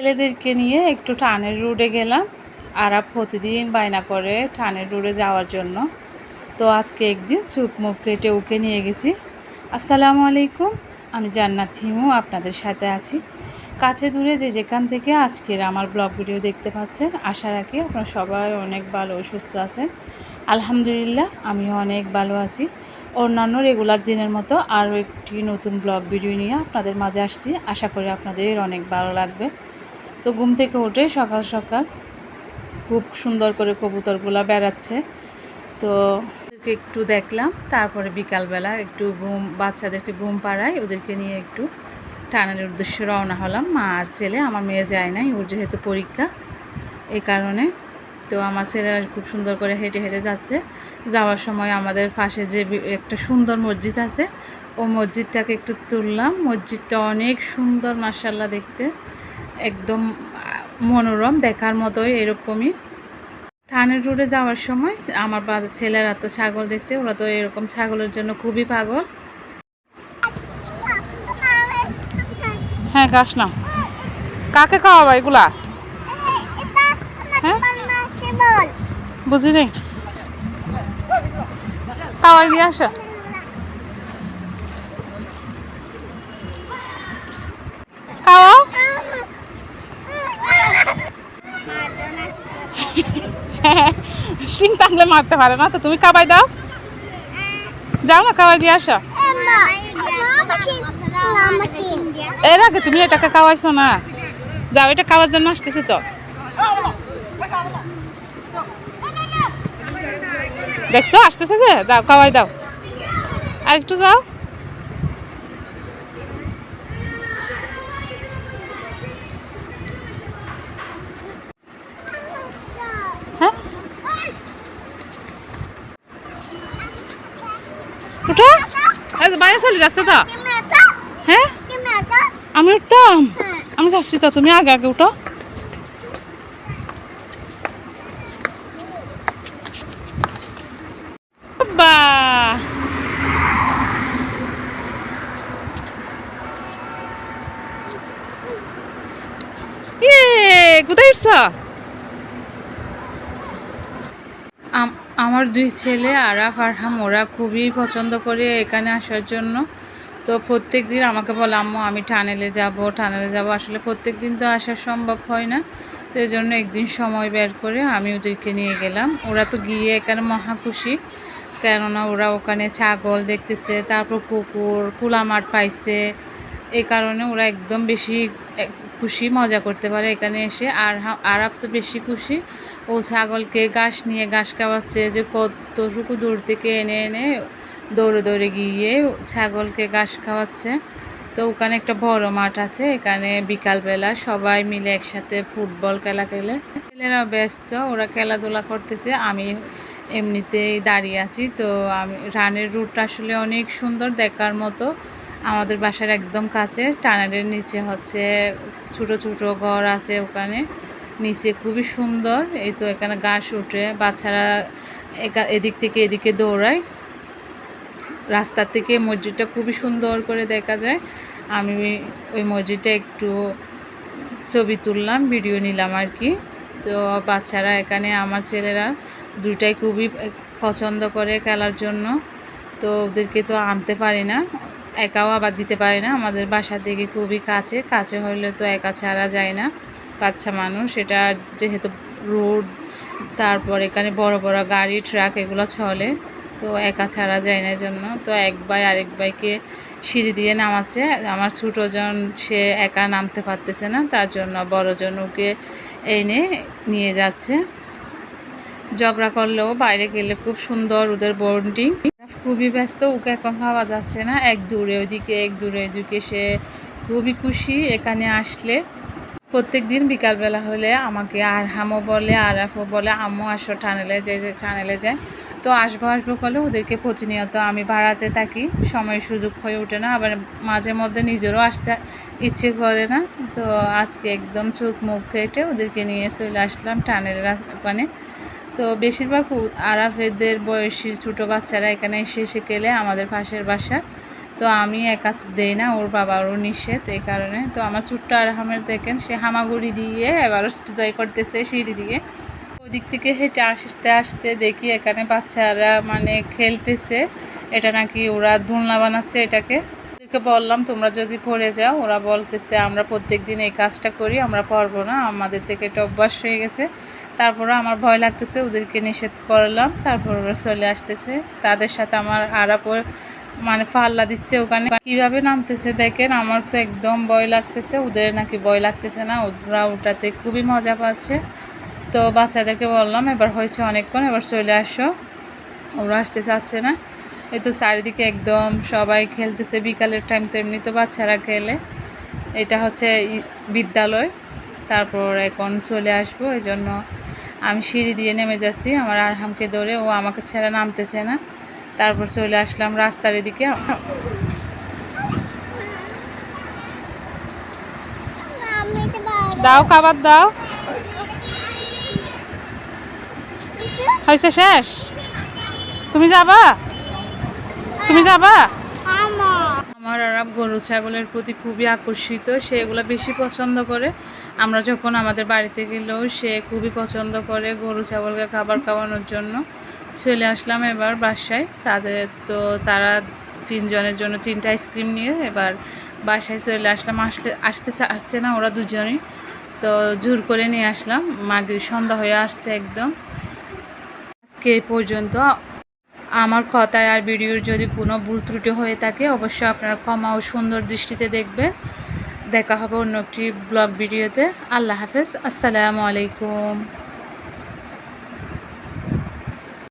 ছেলেদেরকে নিয়ে একটু টানের রোডে গেলাম। আরাপ প্রতিদিন বায়না করে টানের রোডে যাওয়ার জন্য। তো আজকে একদিন চুপ মুখ কেটে ওকে নিয়ে গেছি। আসসালামু আলাইকুম, আমি জান্নাত হিমু আপনাদের সাথে আছি। কাছে দূরে যে যেখান থেকে আজকের আমার ব্লগ ভিডিও দেখতে পাচ্ছেন, আশা রাখি আপনারা সবাই অনেক ভালো ও সুস্থ আছেন। আলহামদুলিল্লাহ আমিও অনেক ভালো আছি। অন্যান্য রেগুলার দিনের মতো আরও একটি নতুন ব্লগ ভিডিও নিয়ে আপনাদের মাঝে আসছি। আশা করি আপনাদের অনেক ভালো লাগবে। তো ঘুম থেকে উঠে সকাল সকাল খুব সুন্দর করে কবুতরগুলা বেড়াচ্ছে, তো ওদেরকে একটু দেখলাম। তারপরে বিকালবেলা একটু বাচ্চাদেরকে ঘুম পাড়াই, ওদেরকে নিয়ে একটু টানেলের উদ্দেশ্যে রওনা হলাম। মা আর ছেলে, আমার মেয়ে যায় নাই, ওর যেহেতু পরীক্ষা এই কারণে। তো আমার ছেলেরা খুব সুন্দর করে হেঁটে হেঁটে যাচ্ছে। যাওয়ার সময় আমাদের পাশে যে একটা সুন্দর মসজিদ আছে, ও মসজিদটাকে একটু তুললাম। মসজিদটা অনেক সুন্দর মাশাআল্লাহ, দেখতে একদম মনোরম, দেখার মতোই এরকমই। টানের রোডে যাওয়ার সময় আমার ছেলেরা তো ছাগল দেখছে, ওরা তো এরকম ছাগলের জন্য খুবই পাগল। হ্যাঁ, ঘাস নাও। কাকে খাওয়াবা এগুলা? হ্যাঁ, বুঝিনি, খাওয়াই দিয়ে আসা। খাওয়াও। শিং টানলে মারতে পারে না, তো তুমি খাওয়াই দাও। যাও না, খাওয়াই দিয়ে আসা। এর আগে তুমি এটাকে খাওয়াইছো না, যাও, এটা খাওয়ার জন্য আসতেছে। তো দেখছো আসতেছে যে, দাও, খাওয়াই দাও। আর একটু যাও। হ্যাঁ, উঠো। বাইরে চলে যাচ্ছে তো। হ্যাঁ, আমি উঠতাম, আমি যাচ্ছি তো, তুমি আগে আগে উঠো। বা কোথায় উঠছ? আমার দুই ছেলে আরাফ আর হাম, ওরা খুবই পছন্দ করে এখানে আসার জন্য। তো প্রত্যেক দিন আমাকে বলে, আম্মু আমি টানেলে যাব। আসলে প্রত্যেক দিন তো আসা সম্ভব হয় না, তো এই জন্য একদিন সময় বের করে আমি ওদেরকে নিয়ে গেলাম। ওরা তো গিয়ে এখানে মহা খুশি, কেননা ওরা ওখানে ছাগল দেখতেছে, তারপর কুকুর, খোলা মাঠ পাইছে। এই কারণে ওরা একদম বেশি খুশি, মজা করতে পারে এখানে এসে। আর আরাপ তো বেশি খুশি, ও ছাগলকে ঘাস খাওয়াচ্ছে, যে কতটুকু দূর থেকে এনে এনে দৌড়ে দৌড়ে গিয়ে ছাগলকে ঘাস খাওয়াচ্ছে। তো ওখানে একটা বড় মাঠ আছে, এখানে বিকালবেলা সবাই মিলে একসাথে ফুটবল খেলে। ছেলেরা ব্যস্ত, ওরা খেলাধুলা করতেছে, আমি এমনিতেই দাঁড়িয়ে আছি। তো আমি রানের রুটটা আসলে অনেক সুন্দর, দেখার মতো। আমাদের বাসার একদম কাছে, টানেলের নিচে হচ্ছে ছোট ছোট ঘর আছে, ওখানে নিচে খুবই সুন্দর। এই তো এখানে ঘাস উঠে, বাচ্চারা এদিক থেকে এদিকে দৌড়ায়। রাস্তার থেকে মসজিদটা খুবই সুন্দর করে দেখা যায়। আমি ওই মসজিদটা একটু ছবি তুললাম, ভিডিও নিলাম আর কি। তো বাচ্চারা এখানে, আমার ছেলেরা দুটাই খুবই পছন্দ করে খেলার জন্য। তো ওদেরকে তো আনতে পারি না, একাও আবার দিতে পারি না। আমাদের বাসা থেকে খুবই কাছে হলে তো একা ছাড়া যায় না, বাচ্চা মানুষ। এটা যেহেতু রোড, তারপর এখানে বড় বড় গাড়ি ট্রাক এগুলো চলে, তো একা ছাড়া যায় না। জন্য তো এক ভাই আরেক ভাইকে সিঁড়ি দিয়ে নামাচ্ছে। আমার ছোটোজন সে একা নামতে পারতেছে না, তার জন্য বড়জন ওকে এনে নিয়ে যাচ্ছে। ঝগড়া করলেও বাইরে গেলে খুব সুন্দর ওদের বন্ডিং। খুবই ব্যস্ত, ওকে এখন পাওয়া যাচ্ছে না, এক দূরে ওইদিকে এক দূরে ওইদিকে। সে খুবই খুশি এখানে আসলে। প্রত্যেক দিন বিকালবেলা হলে আমাকে আর হামও বলে, আরাফও বলে, আম্মু আসো টানেলে যায়। তো আসবো করলে ওদেরকে প্রতিনিয়ত আমি বাড়াতে থাকি, সময় সুযোগ হয়ে ওঠে না, আবার মাঝে মধ্যে নিজেরও আসতে ইচ্ছে করে না। তো আজকে একদম চোখ মুখ কেটে ওদেরকে নিয়ে চলে আসলাম টানেলের ওখানে। তো বেশিরভাগ আরাফেদের বয়সী ছোটো বাচ্চারা এখানে এসে গেলে আমাদের পাশের বাসা। তো আমি একা দেই না, ওর বাবারও নিষেধ, এই কারণে। তো আমার ছোট্ট আরহামের দেখেন সে হামাগুড়ি দিয়ে এবারও জয় করতেছে সিঁড়ি দিয়ে। ওদিক থেকে হেঁটে আসতে আসতে দেখি এখানে বাচ্চারা মানে খেলতেছে, এটা নাকি ওরা দোলনা বানাচ্ছে এটাকে। ওদেরকে বললাম তোমরা যদি পড়ে যাও, ওরা বলতেছে আমরা প্রত্যেক দিন এই কাজটা করি, আমরা পারবো না, আমাদের থেকে এটা অভ্যাস হয়ে গেছে। তারপরে আমার ভয় লাগতেছে, ওদেরকে নিষেধ করলাম, তারপর ওরা চলে আসতেছে। তাদের সাথে আমার আরাপ মানে পাল্লা দিচ্ছে ওখানে, কিভাবে নামতেছে দেখেন। আমার তো একদম ভয় লাগতেছে, ওদের নাকি ভয় লাগতেছে না, ওরা ওটাতে খুবই মজা পাচ্ছে। তো বাচ্চাদেরকে বললাম এবার হয়েছে অনেকক্ষণ, এবার চলে আসো, ওরা আসতে চাচ্ছে না। এই তো চারিদিকে একদম সবাই খেলতেছে, বিকালের টাইম তো এমনি তো বাচ্চারা খেলে। এটা হচ্ছে বিদ্যালয়। তারপর এখন চলে আসবো, এই জন্য আমি সিঁড়ি দিয়ে নেমে যাচ্ছি আমার আরহামকে ধরে, ও আমাকে ছেড়ে নামতেছে না। তারপর চলে আসলাম রাস্তার এদিকে। দাও খাবার দাও, হয়েছে শেষ? তুমি যাবা? তুমি যাবা? আমার আরব গরু ছাগলের প্রতি খুবই আকর্ষিত, সে এগুলো বেশি পছন্দ করে। আমরা যখন আমাদের বাড়িতে গেলেও সে খুবই পছন্দ করে গরু ছাগলকে খাবার খাওয়ানোর জন্য। চলে আসলাম এবার বাসায়, তারা 3 জনের জন্য 3টা আইসক্রিম নিয়ে এবার বাসায় চলে আসলাম। আসছে না ওরা দুজনই, তো জোর করে নিয়ে আসলাম। মাগরিব সন্ধ্যা হয়ে আসছে একদম। আজকে এই পর্যন্ত। আমার কথায় আর ভিডিওর যদি কোনো ভুল ত্রুটি হয়ে থাকে অবশ্যই আপনারা ক্ষমা ও সুন্দর দৃষ্টিতে দেখবেন। দেখা হবে অন্য একটি ব্লগ ভিডিওতে। আল্লাহ হাফেজ, আসসালামু আলাইকুম।